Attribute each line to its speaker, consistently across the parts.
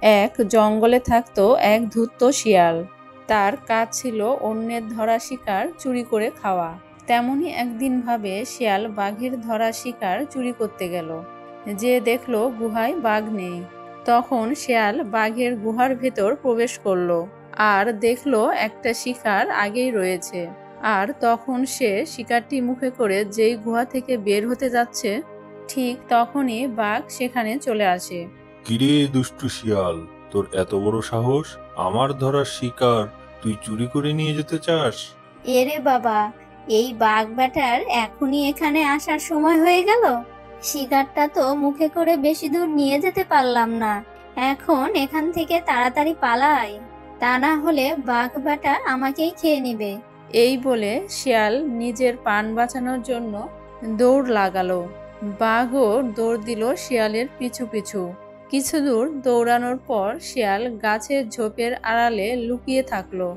Speaker 1: এক জঙ্গলে থাকতো এক ধূর্ত শিয়াল। তার কাজ ছিল অন্যের ধরা শিকার চুরি করে খাওয়া। তেমনি একদিন ভাবে শিয়াল বাঘের ধরা শিকার চুরি করতে গেল। যে দেখলো গুহায় বাঘ নেই। তখন শিয়াল বাঘের গুহার ভেতর প্রবেশ করলো আর দেখলো একটা শিকার আগেই রয়েছে। আর তখন সে শিকারটি মুখে করে যেই গুহা থেকে বের হতে যাচ্ছে, ঠিক তখনই বাঘ সেখানে চলে আসে।
Speaker 2: কিরে দুষ্টু শিয়াল, তোর এত বড় সাহস! আমার ধরার শিকার তুই চুরি করে নিয়ে যেতে চাস?
Speaker 3: এরে বাবা, এই বাঘ বেটার এখনই এখানে আসার সময় হয়ে গেল। শিকারটা তো মুখে করে বেশি দূর নিয়ে যেতে পারলাম না। এখন এখান থেকে তাড়াতাড়ি পালাই, তা না হলে বাঘ বেটা আমাকেই খেয়ে নেবে।
Speaker 1: এই বলে শিয়াল নিজের প্রাণ বাঁচানোর জন্য দৌড় লাগালো। বাঘও দৌড় দিল শিয়ালের পিছু পিছু। কিছু দূর দৌড়ানোর পর শিয়াল গাছের ঝোপের আড়ালে লুকিয়ে থাকলো।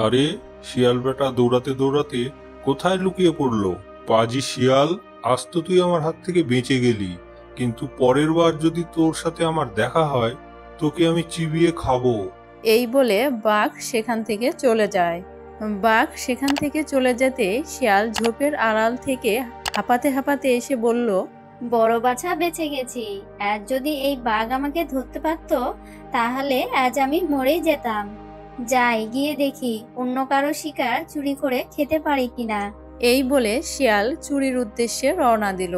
Speaker 2: আরে, শিয়াল বেটা দৌড়াতে দৌড়াতে কোথায় লুকিয়ে পড়লো? পাজি শিয়াল, আজ তো তুই আমার হাত থেকে বেঁচে গেলি, কিন্তু পরের বার যদি তোর সাথে আমার দেখা হয়, তোকে আমি চিবিয়ে খাবো।
Speaker 1: এই বলে বাঘ সেখান থেকে চলে যায়। বাঘ সেখান থেকে চলে যেতে শিয়াল ঝোপের আড়াল থেকে হাঁপাতে হাঁপাতে এসে বলল,
Speaker 3: বড় বাছা বেঁচে গেছি। আজ যদি এই বাঘ আমাকে ধরতে পারতো তাহলে আজ আমি মরেই যেতাম। যাই গিয়ে দেখি অন্য কারো শিকার চুরি করে খেতে পারি কিনা।
Speaker 1: এই বলে শিয়াল চুরির উদ্দেশ্যে রওনা দিল।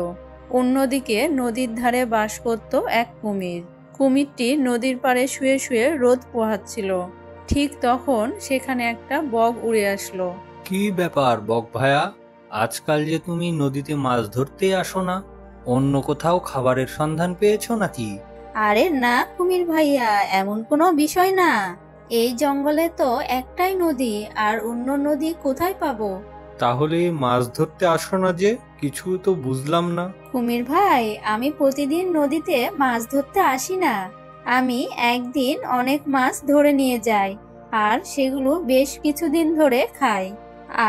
Speaker 1: অন্যদিকে নদীর ধারে বাস করত এক কুমির। কুমিরটি নদীর পাড়ে শুয়ে শুয়ে রোদ পোহাচ্ছিল। ঠিক তখন সেখানে একটা বক উড়ে আসলো।
Speaker 4: কি ব্যাপার বক ভায়া, আজকাল যে তুমি নদীতে মাছ ধরতে আসো না? অন্য কোথাও খাবারের সন্ধান পেয়েছো নাকি?
Speaker 3: আরে না কুমির ভাইয়া, এমন কোনো বিষয় না। এই জঙ্গলে তো একটাই নদী, আর অন্য নদী কোথায় পাবো?
Speaker 4: তাহলে মাছ ধরতে আসো না যে? কিছু তো বুঝলাম না।
Speaker 3: কুমির ভাই, আমি প্রতিদিন নদীতে মাছ ধরতে আসি না। আমি একদিন অনেক মাছ ধরে নিয়ে যাই, আর সেগুলো বেশ কিছুদিন ধরে খাই।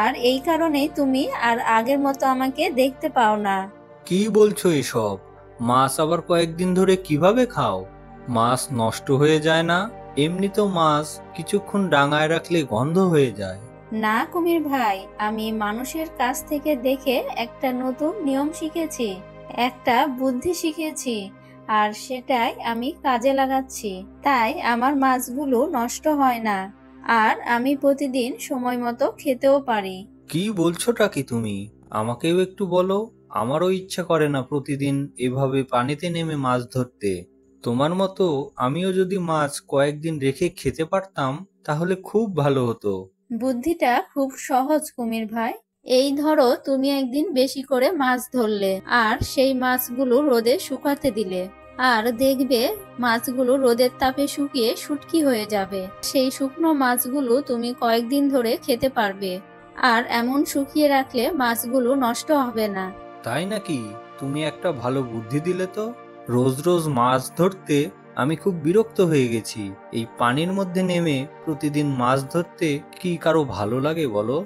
Speaker 3: আর এই কারণেই তুমি আর আগের মতো আমাকে দেখতে পাও না।
Speaker 4: কি বলছো এসব? মাছ আবার কয়েকদিন ধরে কিভাবে খাও? মাছ নষ্ট হয়ে যায় না? এমনি তো মাছ কিছুক্ষণ ডাঙায় রাখলে গন্ধ হয়ে যায়।
Speaker 3: না কুমির ভাই, আমি মানুষের কাছ থেকে দেখে একটা নতুন নিয়ম শিখেছি, একটা বুদ্ধি শিখেছি, আর সেটাই আমি কাজে লাগাচ্ছি। তাই আমার মাছগুলো নষ্ট হয় না, আর আমি প্রতিদিন সময় মতো খেতেও পারি।
Speaker 4: কি বলছোটা কি তুমি? আমাকেও একটু বলো। আমারও ইচ্ছা করে না প্রতিদিন এভাবে পানিতে নেমে মাছ ধরতে। তোমার মতো আমিও যদি মাছ কয়েকদিন রেখে খেতে পারতাম তাহলে খুব ভালো হতো।
Speaker 3: বুদ্ধিটা খুব সহজ কুমির ভাই। এই ধরো, তুমি একদিন বেশি করে মাছ ধরলে আর সেই মাছগুলো রোদে শুকাতে দিলে, আর দেখবে মাছগুলো রোদের তাপে শুকিয়ে শুটকি হয়ে যাবে। সেই শুকনো মাছগুলো তুমি কয়েকদিন ধরে খেতে পারবে, আর এমন শুকিয়ে রাখলে মাছগুলো নষ্ট হবে না।
Speaker 4: তাই নাকি? তুমি একটা ভালো বুদ্ধি দিলে তো। রোজ রোজ মাছ ধরতে আমি খুব বিরক্ত হয়ে গেছি। এই পানির মধ্যে নেমে প্রতিদিন মাছ ধরতে কি কারো ভালো লাগে বলো?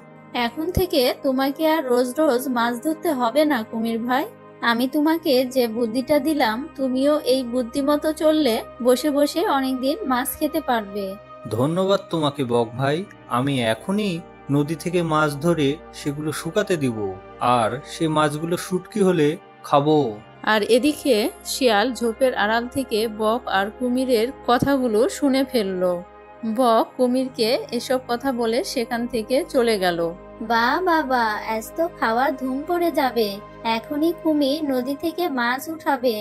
Speaker 3: এখন থেকে তোমাকে আর রোজ রোজ মাছ ধরতে হবে না কুমির ভাই। আমি তোমাকে যে বুদ্ধিটা দিলাম, তুমিও এই বুদ্ধি মতো চললে বসে বসে অনেকদিন মাছ খেতে পারবে।
Speaker 4: ধন্যবাদ তোমাকে বক ভাই। আমি এখনই নদী থেকে মাছ ধরে সেগুলো শুকাতে দিব, আর সে মাছগুলো শুটকি হলে খাবো।
Speaker 1: আর এদিকে শিয়াল ঝোপের আড়াল থেকে বক আর কুমিরের কথাগুলো শুনে ফেললো। বক কুমিরকে এসব কথা বলে সেখান থেকে চলে গেল।
Speaker 3: বা বাবা, আজ তো খাওয়ার ধুম পড়ে যাবে। এখনই কুমির নদী থেকে মাছ উঠাবে,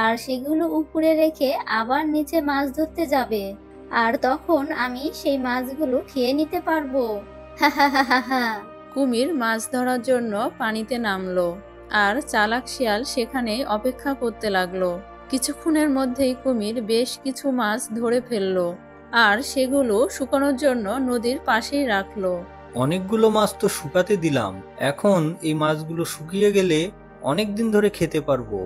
Speaker 3: আর সেগুলো উপরে রেখে আবার নিচে মাছ ধরতে যাবে, আর তখন আমি সেই মাছগুলো খেয়ে নিতে পারবো। হা হা হা হা হা।
Speaker 1: কুমির মাছ ধরার জন্য পানিতে নামলো, আর চালাক শিয়াল সেখানে অপেক্ষা করতে লাগলো। কিছুক্ষণের মধ্যেই কুমির বেশ কিছু মাছ ধরে ফেললো, আর সেগুলো শুকানোর জন্য নদীর পাশেই রাখলো।
Speaker 4: অনেকগুলো মাছ তো শুকাতে দিলাম, এখন এই মাছগুলো শুকিয়ে গেলে অনেক দিন ধরে খেতে পারবো।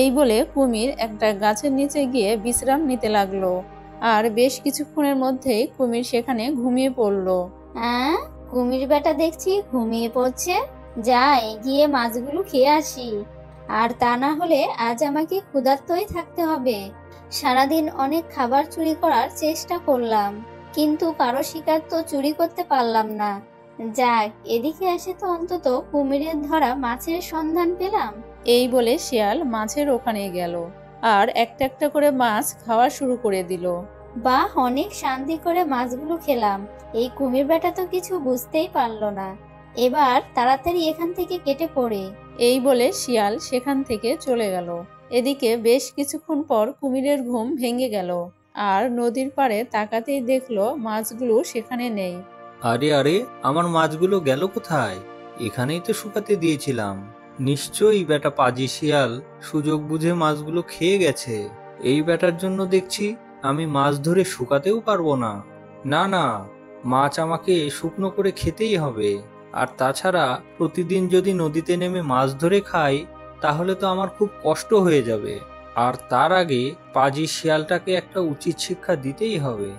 Speaker 1: এই বলে কুমির একটা গাছের নিচে গিয়ে বিশ্রাম নিতে লাগলো, আর বেশ কিছুক্ষণের মধ্যেই কুমির সেখানে ঘুমিয়ে পড়লো।
Speaker 3: হ্যাঁ, কুমির বেটা দেখছি ঘুমিয়ে পড়ছে। যাই গিয়ে মাছগুলো খেয়ে আসি, আর তা না হলে আজ আমাকে ক্ষুধার্তই থাকতে হবে। সারাদিন অনেক খাবার চুরি করার চেষ্টা করলাম, কিন্তু কারো শিকার তো চুরি করতে পারলাম না। যাক, এদিকে এসে তো অন্তত কুমিরের ধরা মাছের সন্ধান পেলাম।
Speaker 1: এই বলে শিয়াল মাছের ওখানে গেল আর একটা একটা করে মাছ খাওয়া শুরু করে দিল।
Speaker 3: বাহ, অনেক শান্তি করে মাছগুলো খেলাম। এই কুমির বেটা তো কিছু বুঝতেই পারলো না। এবার তাড়াতাড়ি এখান থেকে কেটে পড়ে।
Speaker 1: এই বলে শিয়াল সেখান থেকে চলে গেল। এদিকে বেশ কিছুক্ষণ পর কুমিরের ঘুম ভেঙে গেল আর নদীর পাড়ে তাকাতেই দেখলো মাছগুলো সেখানে নেই।
Speaker 4: আরে আরে, আমার মাছগুলো গেল কোথায়? এখানেই তো শুকাতে দিয়েছিলাম। নিশ্চয়ই বেটা পাজি শিয়াল সুযোগ বুঝে মাছগুলো খেয়ে গেছে। এই বেটার জন্য দেখছি আমি মাছ ধরে শুকাতেও পারবো না। না না, মাছ আমাকে শুকনো করে খেতেই হবে। আর তাছাড়া প্রতিদিন যদি নদীতে নেমে মাছ ধরে খাই তাহলে তো আমার খুব কষ্ট হয়ে যাবে। আর তার আগে পাজি শিয়ালটাকে একটা উচিত শিক্ষা দিতেই হবে।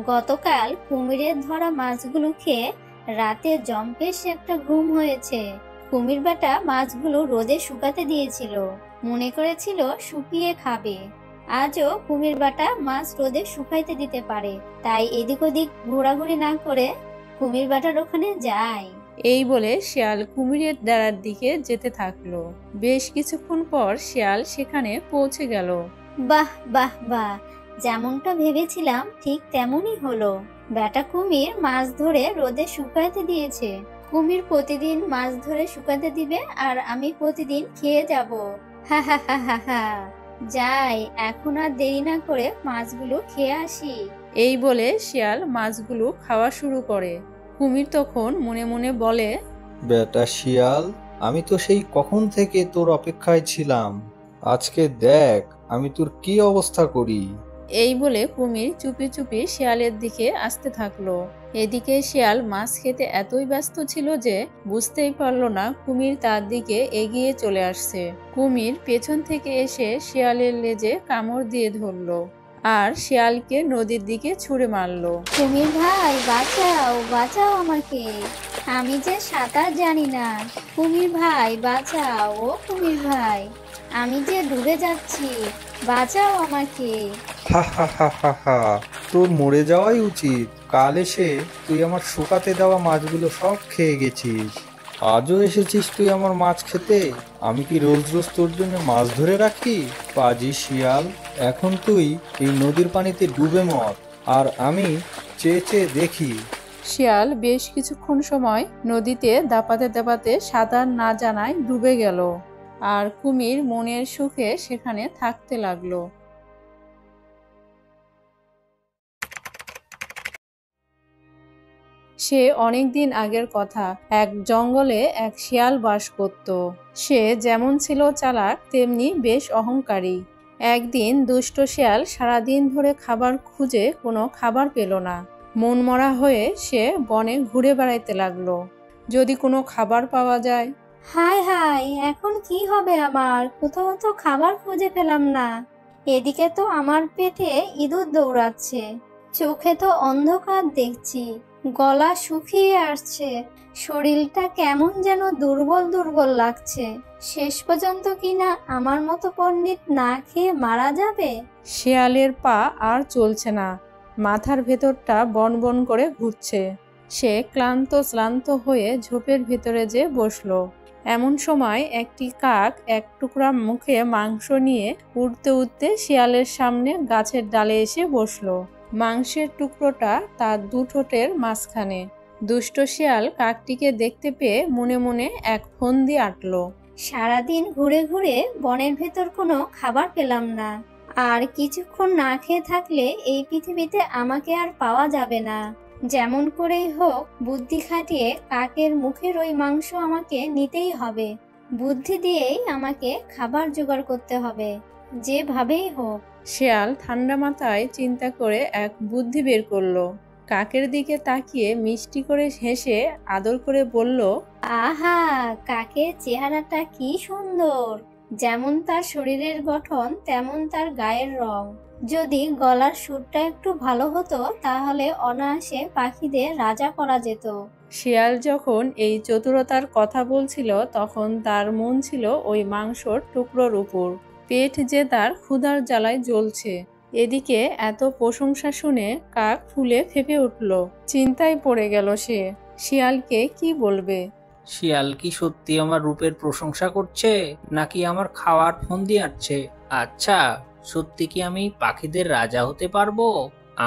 Speaker 3: গতকাল কুমিরের ধরা মাছগুলো খেয়ে রাতে জম্পেশ একটা ঘুম হয়েছে। কুমির বেটা মাছগুলো রোদে শুকাতে দিয়েছিল, মনে করেছিল শুকিয়ে খাবে। আজও কুমির বেটা মাছ রোদে শুকাইতে দিতে পারে, তাই এদিক ওদিক ঘোরাঘুরি না করে কুমির বেটার ওখানে যায়।
Speaker 1: এই বলে শিয়াল কুমিরের ডাড়ার দিকে যেতে থাকলো। বেশ কিছুক্ষণ পর শিয়াল সেখানে পৌঁছে গেল।
Speaker 3: বাহ বাহ বাহ, যেমনটা ভেবেছিলাম ঠিক তেমনই হলো। বেটা কুমির মাছ ধরে রোদে শুকাতে দিয়েছে। কুমির প্রতিদিন মাছ ধরে শুকাতে দিবে আর আমি প্রতিদিন খেয়ে যাব। হা হা হা হা হা। যাই, এখন আর দেরি না করে মাছগুলো খেয়ে আসি।
Speaker 1: এই বলে শিয়াল মাছগুলো খাওয়া শুরু করে। কুমির তখন মনে মনে বলে,
Speaker 4: বেটা শিয়াল, আমি তো সেই কখন থেকে তোর অপেক্ষায় ছিলাম। আজকে দেখ আমি তোর কি অবস্থা করি।
Speaker 1: এই বলে কুমির চুপি চুপি শিয়ালের দিকে আসতে থাকলো। এদিকে শিয়াল মাছ খেতে এতই ব্যস্ত ছিল যে বুঝতেই পারলো না কুমির তার দিকে এগিয়ে চলে আসছে। কুমির পেছন থেকে এসে শিয়ালের লেজে কামড় দিয়ে ধরলো আর শিয়ালকে নদীর দিকে ছুঁড়ে মারলো।
Speaker 3: কুমির ভাই, বাঁচাও বাঁচাও আমাকে, আমি যে সাঁতার জানি না। কুমির ভাই বাঁচাও, ও কুমির ভাই, আমি যে ডুবে যাচ্ছি, বাঁচাও আমাকে।
Speaker 4: হা হা হা হা হা, তোর মরে যাওয়াই উচিত। কাল এসে তুই আমার শুকাতে দেওয়া মাছগুলো সব খেয়ে গেছিস। আজও এসেছিস তুই আমার মাছ খেতে? আমি কি রোজ রোজ তোর জন্য মাছ ধরে রাখি? পাজি শিয়াল, এখন তুই এই নদীর পানিতে ডুবে মর, আর আমি চেয়ে চেয়ে দেখি।
Speaker 1: শিয়াল বেশ কিছুক্ষণ সময় নদীতে দাপাতে দাপাতে সাঁতার না জানায় ডুবে গেল আর কুমির মনের সুখে সেখানে থাকতে লাগলো। সে অনেকদিন আগের কথা। এক জঙ্গলে এক শিয়াল বাস করত। সে যেমন ছিল চালাক তেমনি বেশ অহংকারী। একদিন দুষ্ট শিয়াল সারাদিন ধরে খাবার খুঁজে কোনো খাবার পেল না। মনমরা হয়ে সে বনে ঘুরে বেড়াইতে লাগলো, যদি কোনো খাবার পাওয়া যায়।
Speaker 3: হায় হায়, এখন কি হবে আমার? কোথাও তো খাবার খুঁজে পেলাম না। এদিকে তো আমার পেটে ইঁদুর দৌড়াচ্ছে, চোখে তো অন্ধকার দেখছি, গলা শুকিয়ে আসছে, শরীরটা কেমন যেন দুর্বল দুর্বল লাগছে। শেষ পর্যন্ত কিনা আমার মতো পণ্ডিত না খেয়ে মারা যাবে।
Speaker 1: শিয়ালের পা আর চলছে না, মাথার ভেতরটা বনবন করে ঘুরছে। সে ক্লান্ত হয়ে ঝোপের ভেতরে যে বসলো। এমন সময় একটি কাক এক টুকরা মুখে মাংস নিয়ে উড়তে উড়তে শিয়ালের সামনে গাছের ডালে এসে বসলো। মাংসের টুকরোটা তার দু ঠোঁটের মাঝখানে। দুষ্ট শিয়াল কাকটিকে দেখতে পেয়ে মনে মনে এক ফন্দি আঁটলো।
Speaker 3: সারাদিন ঘুরে ঘুরে বনের ভেতর কোনো খাবার পেলাম না, আর কিছুক্ষণ না খেয়ে থাকলে এই পৃথিবীতে আমাকে আর পাওয়া যাবে না। যেমন করেই হোক বুদ্ধি খাটিয়ে কাকের মুখের ওই মাংস আমাকে নিতেই হবে। বুদ্ধি দিয়েই আমাকে খাবার জোগাড় করতে হবে, যেভাবেই হোক।
Speaker 1: শিয়াল ঠান্ডা মাথায় চিন্তা করে এক বুদ্ধি বের করলো। কাকের দিকে তাকিয়ে মিষ্টি করে হেসে আদর করে বলল,
Speaker 3: আহা, কাকের চেহারাটা কি সুন্দর! যেমন তার শরীরের গঠন তেমন তার গায়ের রং। যদি গলার সুরটা একটু ভালো হতো তাহলে অনায়াসে পাখিদের রাজা করা যেত।
Speaker 1: শিয়াল যখন এই চতুরতার কথা বলছিল তখন তার মন ছিল ওই মাংসর টুকরোর উপর। পেট যে তার ক্ষুধার জ্বালায় জ্বলছে। এদিকে এত প্রশংসা শুনে কাক ফুলে ফেপে উঠল। চিন্তায় পড়ে গেল সে, শিয়ালকে কি বলবে।
Speaker 4: শিয়াল কি সত্যি আমার রূপের প্রশংসা করছে নাকি আমার খাওয়ার ফন্দি আটছে? আচ্ছা, সত্যি কি আমি পাখিদের রাজা হতে পারবো?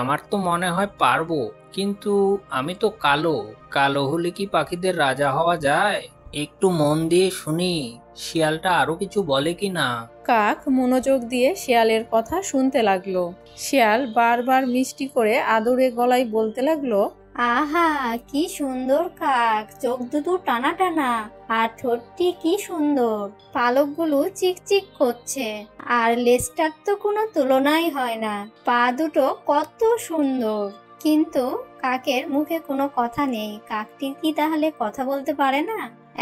Speaker 4: আমার তো মনে হয় পারবো, কিন্তু আমি তো কালো। কালো হলে কি পাখিদের রাজা হওয়া যায়? একটু মন দিয়ে শুনি শিয়ালটা আরো কিছু বলে কিনা।
Speaker 1: কাক মনোযোগ দিয়ে শিয়ালের কথা শুনতে লাগলো। শিয়াল বারবার মিষ্টি করে আদরে গলায় বলতে লাগলো,
Speaker 3: আহা, কি সুন্দর কাক, চোখ দুটো টানা টানা, আর ঠোঁটটি কি সুন্দর, পালকগুলো চিকচিক করছে, আর লেজটার তো কোনো তুলনাই হয় না, পা দুটো কত সুন্দর। কিন্তু কাকের মুখে কোনো কথা নেই। কাকটি কি তাহলে কথা বলতে পারে না?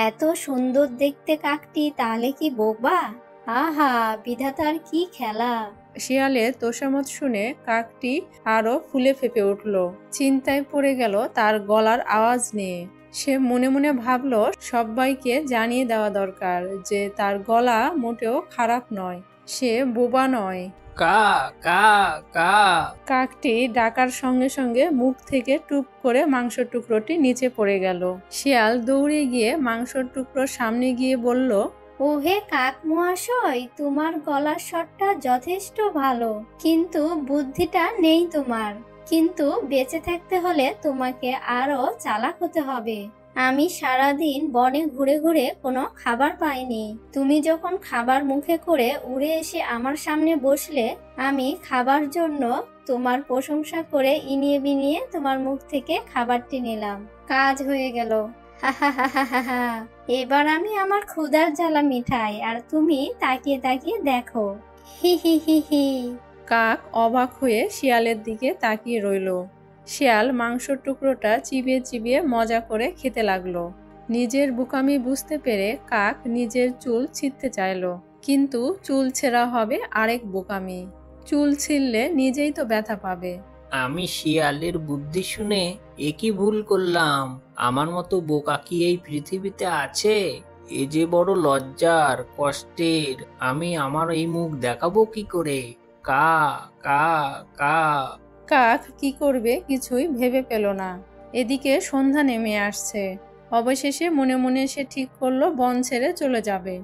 Speaker 3: এত সুন্দর দেখতে কাকটি তাহলে কি বোবা? আহা, বিধাতার কি খেলা!
Speaker 1: শিয়ালের তোষামত শুনে কাকটি আরো ফুলে ফেপে উঠল। চিন্তায় পড়ে গেল তার গলার আওয়াজ নিয়ে। সে মনে মনে ভাবলো সবাইকে জানিয়ে দেওয়া দরকার যে তার গলা মোটেও খারাপ নয়, সে বোবা নয়।
Speaker 4: কা কা কা।
Speaker 1: কাকটি ডাকার সঙ্গে সঙ্গে মুখ থেকে টুপ করে মাংসের টুকরোটি নিচে পড়ে গেল। শিয়াল দৌড়ে গিয়ে মাংসের টুকরোর সামনে গিয়ে বলল,
Speaker 3: ওহে কাক মহাশয়, তোমার গলার স্বরটা যথেষ্ট ভালো, কিন্তু বুদ্ধিটা নেই তোমার। কিন্তু বেঁচে থাকতে হলে তোমাকে আরো চালাক হতে হবে। আমি সারাদিন বনে ঘুরে ঘুরে কোনো খাবার পাইনি। তুমি যখন খাবার মুখে করে উড়ে এসে আমার সামনে বসলে, আমি খাবার জন্য তোমার প্রশংসা করে ইনিয়ে বিনিয়ে তোমার মুখ থেকে খাবারটি নিলাম। কাজ হয়ে গেল। এবার আমি আমার ক্ষুধার জ্বালা মিঠাই, আর তুমি তাকিয়ে তাকিয়ে দেখো। হি হি হি হি।
Speaker 1: কাক অবাক হয়ে শিয়ালের দিকে তাকিয়ে রইল। শিয়াল মাংসের টুকরোটা চিবিয়ে চিবিয়ে মজা করে খেতে লাগলো। নিজের বোকামি বুঝতে পেরে কাক নিজের চুল ছিঁড়তে চাইলো, কিন্তু চুল ছেঁড়া হবে আরেক বোকামি। চুল ছিঁড়লে নিজেই তো ব্যথা পাবে।
Speaker 4: আমি শিয়ালের বুদ্ধি শুনে একই ভুল করলাম। আমার মতো বোকা কি এই পৃথিবীতে আছে? এ যে বড় লজ্জার, কষ্টের। আমি আমার এই মুখ দেখাবো কি করে? কা কা কা।
Speaker 1: কাক কি করবে কিছুই ভেবে পেল না। এদিকে সন্ধ্যা নেমে আসছে। অবশেষে মনে মনে সে ঠিক করলো বন ছেড়ে চলে যাবে।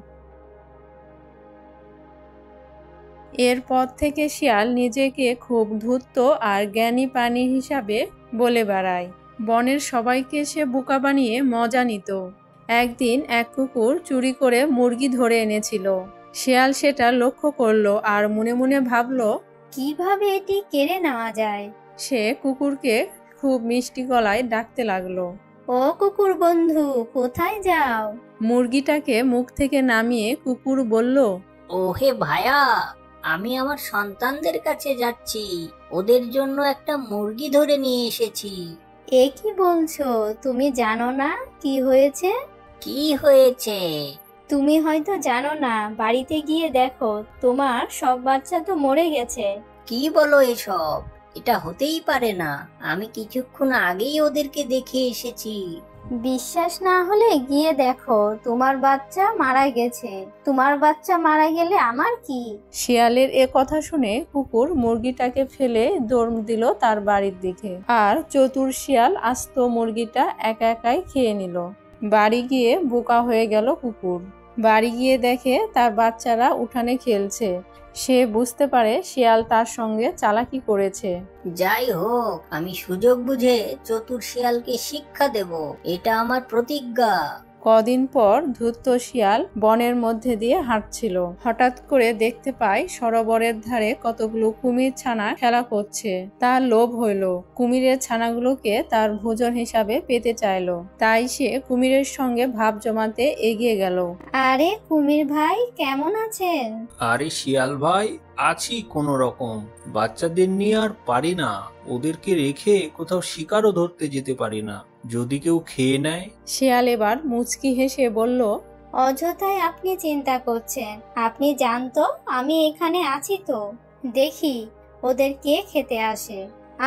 Speaker 1: এরপর থেকে শিয়াল নিজেকে খুব ধূর্ত আর জ্ঞানী প্রাণী হিসাবে বলে বেড়ায়। বনের সবাইকে সে বোকা বানিয়ে মজা নিত। একদিন এক কুকুর চুরি করে মুরগি ধরে এনেছিল। শিয়াল সেটা লক্ষ্য করলো আর মনে মনে ভাবলো
Speaker 3: কিভাবে এটি কেড়ে নেওয়া যায়।
Speaker 1: সে কুকুরকে খুব মিষ্টি গলায় ডাকতে লাগলো।
Speaker 3: ও কুকুর বন্ধু, কোথায় যাও?
Speaker 1: মুরগিটাকে মুখ থেকে নামিয়ে কুকুর বলল,
Speaker 5: ওহে ভায়া, আমি আমার সন্তানদের কাছে যাচ্ছি, ওদের জন্য একটা মুরগি ধরে নিয়ে এসেছি।
Speaker 3: এ কি বলছো? তুমি জানো না কি হয়েছে?
Speaker 5: কি হয়েছে?
Speaker 3: তুমি হয়তো জানো না, বাড়িতে গিয়ে দেখো তোমার সব বাচ্চা তো মরে গেছে।
Speaker 5: কি বলো এসব? এটা হতেই পারে না, আমি কিছুক্ষণ আগেই ওদেরকে দেখে এসেছি।
Speaker 3: বিশ্বাস না হলে গিয়ে দেখো, তোমার বাচ্চা মারা গেছে। তোমার বাচ্চা মারা গেলে আমার কি?
Speaker 1: শিয়ালের এ কথা শুনে কুকুর মুরগিটাকে ফেলে দৌড় দিল তার বাড়ির দিকে। আর চতুর শিয়াল আস্ত মুরগিটা একা একাই খেয়ে নিল। বাড়ি গিয়ে বোকা হয়ে গেল কুকুর। বাড়ি গিয়ে দেখে তার বাচ্চারা উঠানে খেলছে। সে বুঝতে পারে শিয়াল তার সঙ্গে চালাকি করেছে।
Speaker 5: যাই হোক, আমি সুযোগ বুঝে চতুর শিয়ালকে শিক্ষা দেব, এটা আমার প্রতিজ্ঞা।
Speaker 1: কদিন পর ধূর্ত শিয়াল বনের মধ্যে দিয়ে হাঁটছিল। হঠাৎ করে দেখতে পায় সরোবরের ধারে কতগুলো কুমির ছানা খেলা করছে। তার লোভ হইল, কুমিরের ছানাগুলোকে তার ভোজন হিসাবে পেতে চাইলো। তাই সে কুমিরের সঙ্গে ভাব জমাতে এগিয়ে গেল।
Speaker 3: আরে কুমির ভাই, কেমন আছেন?
Speaker 4: আরে শিয়াল ভাই, আছি কোনো রকম। বাচ্চাদের নিয়ে আর পারি না, ওদেরকে রেখে কোথাও শিকারও ধরতে যেতে পারি না, যদি কেউ খেয়ে নেয়।
Speaker 1: শিয়াল এবার মুচকি হেসে বলল,
Speaker 3: অযথাই আপনি চিন্তা করছেন। আপনি জানতো আমি এখানে আছি তো, দেখি ওদের কে খেতে আসে।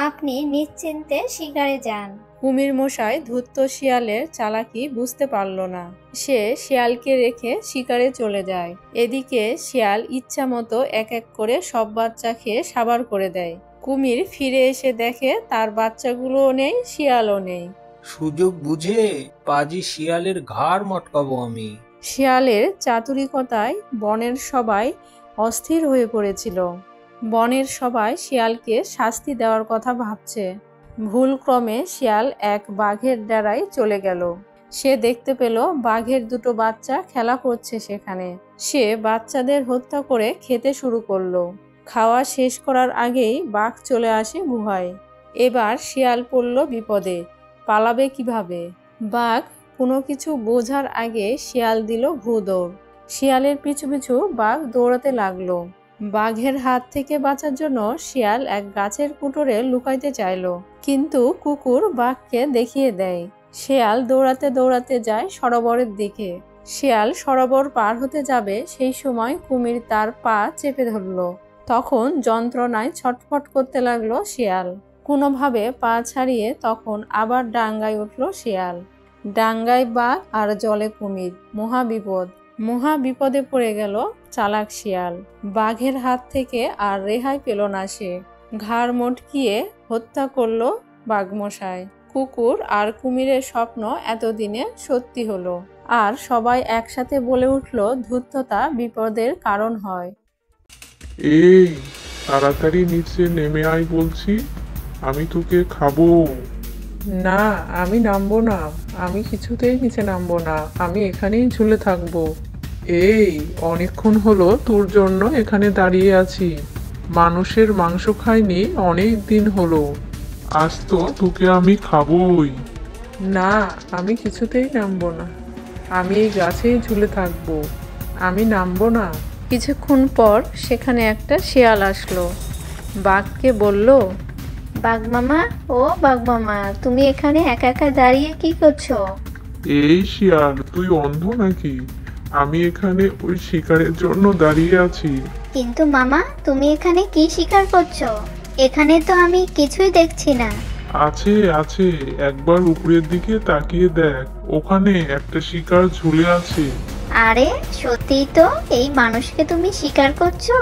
Speaker 3: আপনি নিশ্চিন্তে শিকারে যান।
Speaker 1: কুমির মশাই ধূর্ত শিয়ালের চালাকি বুঝতে পারল না। সে শিয়ালকে রেখে শিকারে চলে যায়। এদিকে শিয়াল ইচ্ছা মতো এক এক করে সব বাচ্চা খেয়ে সাবার করে দেয়। কুমির ফিরে এসে দেখে তার বাচ্চাগুলোও নেই, শিয়ালও নেই।
Speaker 4: সুযোগ বুঝে পাজি শিয়ালের ঘাড় মটকাবো আমি।
Speaker 1: শিয়ালের চাতুরিকতায় বনের সবাই অস্থির হয়ে পড়েছিল। বনের সবাই শিয়ালকে শাস্তি দেওয়ার কথা ভাবছে। ভুলক্রমে শিয়াল এক বাঘের ডেরায় চলে গেল। সে দেখতে পেল বাঘের দুটো বাচ্চা খেলা করছে সেখানে। সে বাচ্চাদের হত্যা করে খেতে শুরু করলো। খাওয়া শেষ করার আগেই বাঘ চলে আসে গুহায়। এবার শিয়াল পড়ল বিপদে। পালাবে কিভাবে? বাঘ কোনো কিছু বোঝার আগে শিয়াল দিল ভূদৌড়। শিয়ালের পিছু পিছু বাঘ দৌড়াতে লাগলো। বাঘের হাত থেকে বাঁচার জন্য শিয়াল এক গাছের কুটোরে লুকাইতে চাইল, কিন্তু কুকুর বাঘকে দেখিয়ে দেয়। শিয়াল দৌড়াতে দৌড়াতে যায় সরোবরের দিকে। শিয়াল সরোবর পার হতে যাবে, সেই সময় কুমির তার পা চেপে ধরলো। তখন যন্ত্রণায় ছটফট করতে লাগলো শিয়াল। কোনোভাবে পা ছাড়িয়ে তখন আবার ডাঙ্গায় উঠল শিয়াল। ডাঙ্গায় বাঘ আর জলে কুমির, মহাবিপদ। মহা বিপদে পড়ে গেল চালাক শিয়াল। বাঘের হাত থেকে আর রেহাই পেল না সে। ঘাড় মটকিয়ে হত্যা করলো বাঘমশাই। কুকুর আর কুমিরের স্বপ্ন এতদিনে সত্যি হলো। আর সবাই একসাথে বলে উঠল, ধূর্ততা বিপদের কারণ হয়।
Speaker 6: এই তাড়াতাড়ি নিচে নেমে আয় বলছি, আমি তোকে খাবো।
Speaker 7: না, আমি নামবো না। আমি কিছুতেই নিচে নামবো না। আমি এখানেই ঝুলে থাকবো। এই অনেকক্ষণ হলো তোর জন্য এখানে দাঁড়িয়ে আছি। মানুষের মাংস খাইনি অনেক দিন হলো।
Speaker 6: আজ তো তোকে আমি খাবোই।
Speaker 7: না, আমি কিছুতেই নামবো না। আমি এই গাছেই ঝুলে থাকবো। আমি নামবো না।
Speaker 1: কিছুক্ষণ পর সেখানে একটা শিয়াল আসলো। বাঘকে বলল,
Speaker 3: বাঘ মামা, ও বাঘ মামা, তুমি এখানে একা একা দাঁড়িয়ে কি করছো?
Speaker 6: এই শিয়াল, তুই অন্ধ নাকি? আমি এখানে ওই শিকারের জন্য দাঁড়িয়ে আছি।
Speaker 3: কিন্তু মামা, তুমি এখানে কি শিকার করছো? এখানে তো আমি কিছুই দেখছি না।
Speaker 6: আছে আছে, একবার উপরের দিকে তাকিয়ে দেখ, ওখানে একটা শিকার ঝুলে আছে।
Speaker 3: আরে সত্যিই তো, এই মানুষকে তুমি শিকার করছো?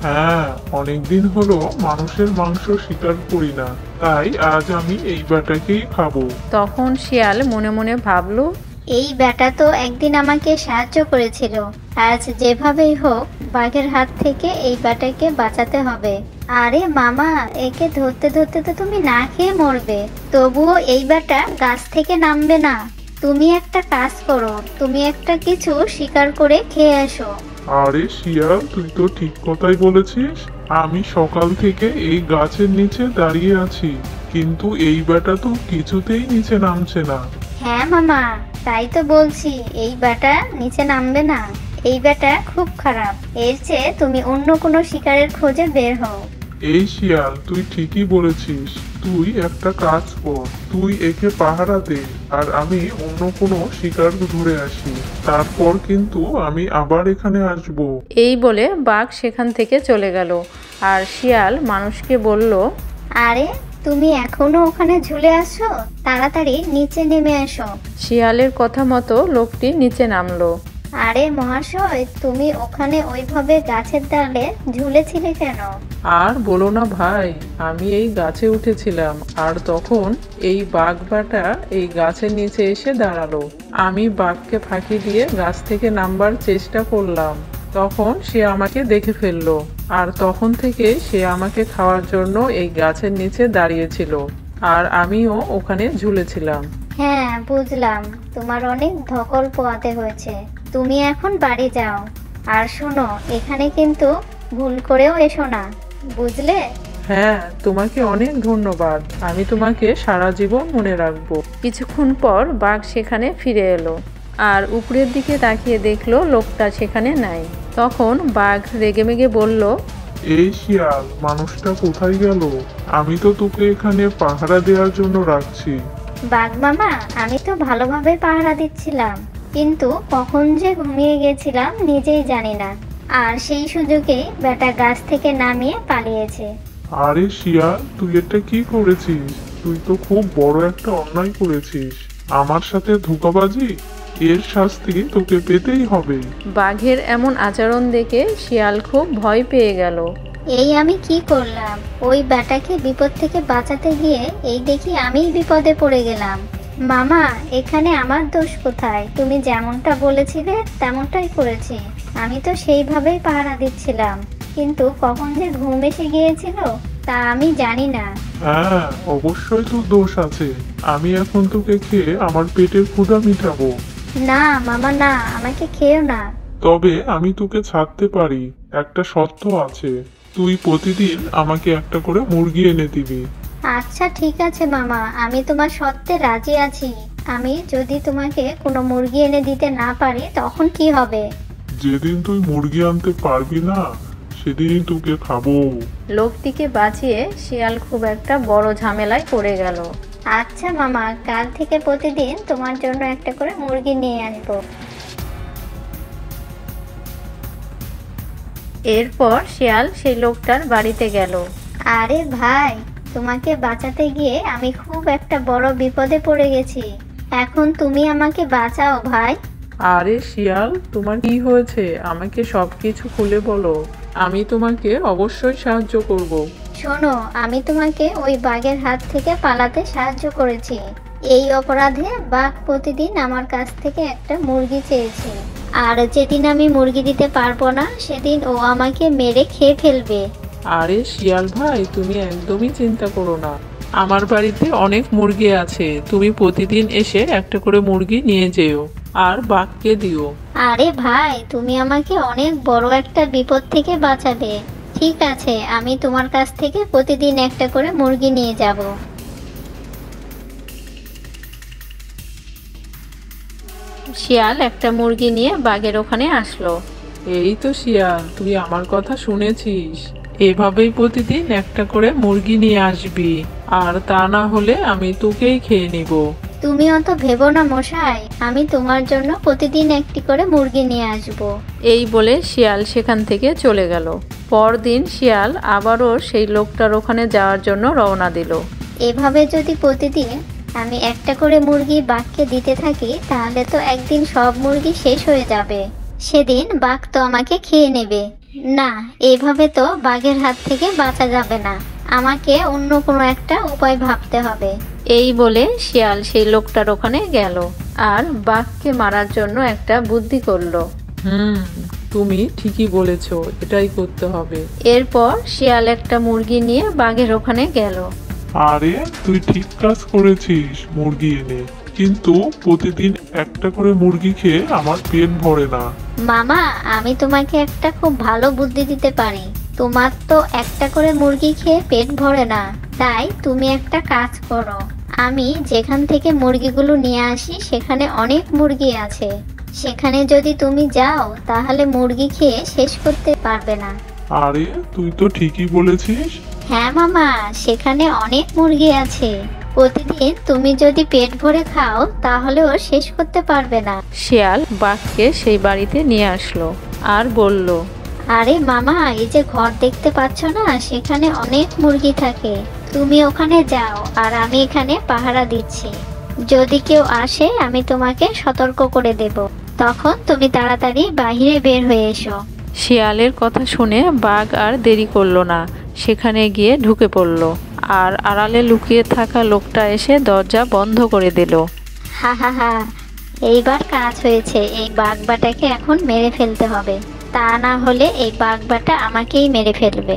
Speaker 6: হ্যাঁ, অনেকদিন হলো মানুষের মাংস শিকার করি না, তাই আজ আমি এই বাটাকেই খাবো।
Speaker 1: তখন শিয়াল মনে মনে ভাবলো,
Speaker 3: এই ব্যাটা তো একদিন আমাকে সাহায্য করেছিল। আজ যেভাবেই হোক বাঘের হাত থেকে এই ব্যাটাকে বাঁচাতে হবে। আরে মামা, একে ধরতে ধরতে তো তুমি না খেয়ে মরবে। তবুও এই ব্যাটা গাছ থেকে নামবে না। তুমি একটা কাজ করো, তুমি একটা কিছু শিকার করে খেয়ে আসো।
Speaker 6: আরে শিয়াল, তুই তো ঠিক কথাই বলেছিস। আমি সকাল থেকে এই গাছের নিচে দাঁড়িয়ে আছি, কিন্তু এই ব্যাটা তো কিছুতেই নিচে নামছে না।
Speaker 3: হ্যাঁ মামা, তাই তো বলছি, এই ব্যাটা নিচে নামবে না। এই ব্যাটা খুব খারাপ। এর চেয়ে তুমি অন্য কোনো শিকারের খোঁজে বের হও।
Speaker 6: এই শিয়াল, তুই ঠিকই বলেছিস। তুই একটা কাজ কর, তুই একে পাহারা দে, আর আমি অন্য কোনো শিকার ধরে আসি। তারপর কিন্তু আমি আবার এখানে আসবো।
Speaker 1: এই বলে বাঘ সেখান থেকে চলে গেল। আর শিয়াল মানুষকে বলল,
Speaker 3: আরে তুমি এখনো ওখানে ঝুলে আছো? তাড়াতাড়ি নিচে নেমে এসো।
Speaker 1: শিয়ালের কথা মতো লোকটি নিচে নামলো।
Speaker 3: আরে মহাশয়, তুমি ওখানে ওইভাবে গাছের ডালে ঝুলেছিলে কেন?
Speaker 7: আর বলো না ভাই, আমি এই গাছে উঠেছিলাম, আর তখন এই বাঘ বাটা এই গাছের নিচে এসে দাঁড়ালো। আমি বাঘকে ফাঁকি দিয়ে গাছ থেকে নামবার চেষ্টা করলাম। তখন সে আমাকে দেখে ফেললো, আর তখন থেকে সে আমাকে খাওয়ার জন্য এই গাছের নিচে দাঁড়িয়েছিল, আর আমিও ওখানে ঝুলেছিলাম।
Speaker 3: হ্যাঁ বুঝলাম, তোমার অনেক ধকল পোহাতে হয়েছে। তুমি এখন বাড়ি যাও। আর শোনো, এখানে কিন্তু ভুল করেও এসো না, বুঝলে?
Speaker 7: হ্যাঁ, তোমাকে অনেক ধন্যবাদ। আমি তোমাকে সারা জীবন মনে রাখবো।
Speaker 1: কিছুক্ষণ পর বাঘ সেখানে ফিরে এলো, আর উপরের দিকে তাকিয়ে দেখলো লোকটা সেখানে নাই। তখন বাঘ রেগেমেগে বলল,
Speaker 6: এই শিয়াল, মানুষটা কোথায় গেল? আমি তো তোকে এখানে পাহারা দেওয়ার জন্য রাখছি।
Speaker 3: বাঘ মামা, আমি তো ভালোভাবে পাহারা দিচ্ছিলাম, কিন্তু কখন যে ঘুমিয়ে গেছিলাম নিজেই জানি না। আর সেই সুযোগে ব্যাটা গাছ থেকে নামিয়ে পালিয়েছে।
Speaker 6: আরে শিয়াল, তুই এটা কি করেছিস? তুই তো খুব বড় একটা অন্যায় করেছিস। আমার সাথে ধোঁকাবাজি, এর শাস্তি তোকে পেতেই হবে।
Speaker 1: বাঘের এমন আচরণ দেখে শিয়াল খুব ভয় পেয়ে গেল।
Speaker 3: এই আমি কি করলাম? ওই ব্যাটাকে বিপদ থেকে বাঁচাতে গিয়ে এই দেখি আমিই বিপদে পড়ে গেলাম। মামা, এখানে আমার দোষ কোথায়? তুমি যেমনটা বলেছিলে তেমনটাই করেছি। আমি তো সেইভাবেই পাহারা দিচ্ছিলাম, কিন্তু কখন যে ঘুম এসে গিয়েছিল তা আমি জানি না।
Speaker 6: হ্যাঁ, অবশ্যই তোর দোষ আছে। আমি এখন তোকে খেয়ে আমার পেটের ক্ষুধা মিটাবো।
Speaker 3: না মামা, না, আমাকে খেও না।
Speaker 6: তবে আমি তোকে ছাড়তে পারি, একটা শর্ত আছে। তুই প্রতিদিন আমাকে একটা করে মুরগি এনে দিবি।
Speaker 3: আচ্ছা ঠিক আছে মামা, আমি তোমার শর্তে রাজি আছি। আমি যদি তোমাকে কোনো মুরগি এনে দিতে না পারি তখন কি হবে?
Speaker 6: যেদিন তুই মুরগি আনতে পারবি না সেদিনই তোকে খাবো।
Speaker 1: লোকটিকে বাঁচিয়ে শিয়াল খুব একটা বড় ঝামেলায় পড়ে গেল।
Speaker 3: আচ্ছা মামা, কাল থেকে প্রতিদিন তোমার জন্য একটা করে মুরগি নিয়ে আসবো।
Speaker 1: এরপর শিয়াল সেই লোকটার বাড়িতে গেল।
Speaker 3: আরে ভাই, তোমাকে বাঁচাতে গিয়ে আমি খুব একটা বড় বিপদে পড়ে গেছি। এখন তুমি আমাকে বাঁচাও ভাই।
Speaker 7: আরে শিয়াল, তোমার কি হয়েছে? আমাকে সবকিছু খুলে বলো, আমি তোমাকে অবশ্যই সাহায্য করব।
Speaker 3: শোনো, আমি তোমাকে ওই বাঘের হাত থেকে পালাতে সাহায্য করেছি। এই অপরাধে বাঘ প্রতিদিন আমার কাছ থেকে একটা মুরগি চেয়েছে, আর যেদিন আমি মুরগি দিতে পারবো না সেদিন ও আমাকে মেরে খেয়ে ফেলবে।
Speaker 7: আরে শিয়াল ভাই, তুমি একদমই চিন্তা করো না, আমার বাড়িতে অনেক মুরগি আছে। তুমি প্রতিদিন এসে একটা করে মুরগি নিয়ে যেও আর বাঘকে দিও।
Speaker 3: আরে ভাই, তুমি আমাকে অনেক বড় একটা বিপদ থেকে বাঁচাবে। ঠিক আছে, আমি তোমার কাছ থেকে প্রতিদিন একটা করে মুরগি নিয়ে যাব।
Speaker 1: শিয়াল একটা মুরগি নিয়ে বাঘের ওখানে আসলো।
Speaker 7: এই তো শিয়াল, তুই আমার কথা শুনেছিস। এভাবেই প্রতিদিন একটা করে মুরগি নিয়ে আসবি, আর তা না হলে আমি তোকেই খেয়ে নিব।
Speaker 3: তুমি অত ভেবো না মশাই, আমি তোমার জন্য প্রতিদিন একটি করে মুরগি নিয়ে আসব।
Speaker 1: এই বলে শিয়াল সেখান থেকে চলে গেল। পরদিন শিয়াল আবারও সেই লোকটার ওখানে যাওয়ার জন্য রওনা দিল।
Speaker 3: এভাবে যদি প্রতিদিন আমি একটা করে মুরগি বাঘকে দিতে থাকি তাহলে তো একদিন সব মুরগি শেষ হয়ে যাবে। সেদিন বাঘ তো আমাকে খেয়ে নেবে। না, এইভাবে তো বাঘের হাত থেকে বাঁচা যাবে না। আমাকে অন্য কোনো একটা উপায় ভাবতে হবে।
Speaker 1: এই বলে শিয়াল সেই লোকটার ওখানে গেল আর বাঘকে মারার জন্য একটা বুদ্ধি করলো।
Speaker 7: তুমি ঠিকই বলেছো, এটাই করতে হবে।
Speaker 1: এরপর শিয়াল একটা মুরগি নিয়ে বাঘের ওখানে গেল।
Speaker 6: আরে তুই ঠিক কাজ করেছিস মুরগি এনে, কিন্তু প্রতিদিন একটা করে মুরগি খেয়ে আমার পেট ভরে না।
Speaker 3: মামা, আমি তোমাকে একটা খুব ভালো বুদ্ধি দিতে পারি। তোমার তো একটা করে মুরগি খেয়ে পেট ভরে না, তাই তুমি একটা কাজ করো। আমি যেখান থেকে মুরগিগুলো নিয়ে আসি সেখানে অনেক মুরগি আছে। সেখানে যদি তুমি যাও তাহলে মুরগি খেয়ে শেষ করতে পারবে না।
Speaker 6: আরে তুই তো ঠিকই বলেছিস।
Speaker 3: হ্যাঁ মামা, সেখানে অনেক মুরগি আছে। প্রতিদিন তুমি যদি পেট ভরে খাও তাহলেও শেষ করতে পারবে না।
Speaker 1: শিয়াল বাঘকে সেই বাড়িতে নিয়ে আসলো আর বলল,
Speaker 3: আরে মামা, এই যে ঘর দেখতে পাচ্ছ না, সেখানে অনেক মুরগি থাকে। তুমি ওখানে যাও আর আমি এখানে পাহারা দিচ্ছি। যদি কেউ আসে আমি তোমাকে সতর্ক করে দেব। তখন তুমি তাড়াতাড়ি বাইরে বের হয়ে এসো।
Speaker 1: শিয়ালের কথা শুনে বাঘ আর দেরি করলো না, সেখানে গিয়ে ঢুকে পড়ল আর আড়ালে লুকিয়ে থাকা লোকটা এসে দরজা বন্ধ করে দিল।
Speaker 3: হা হা হা, এইবার কাজ হয়েছে। এই বাঘবাটাকে এখন মেরে ফেলতে হবে, তা না হলে এই বাঘবাটা আমাকেই মেরে ফেলবে।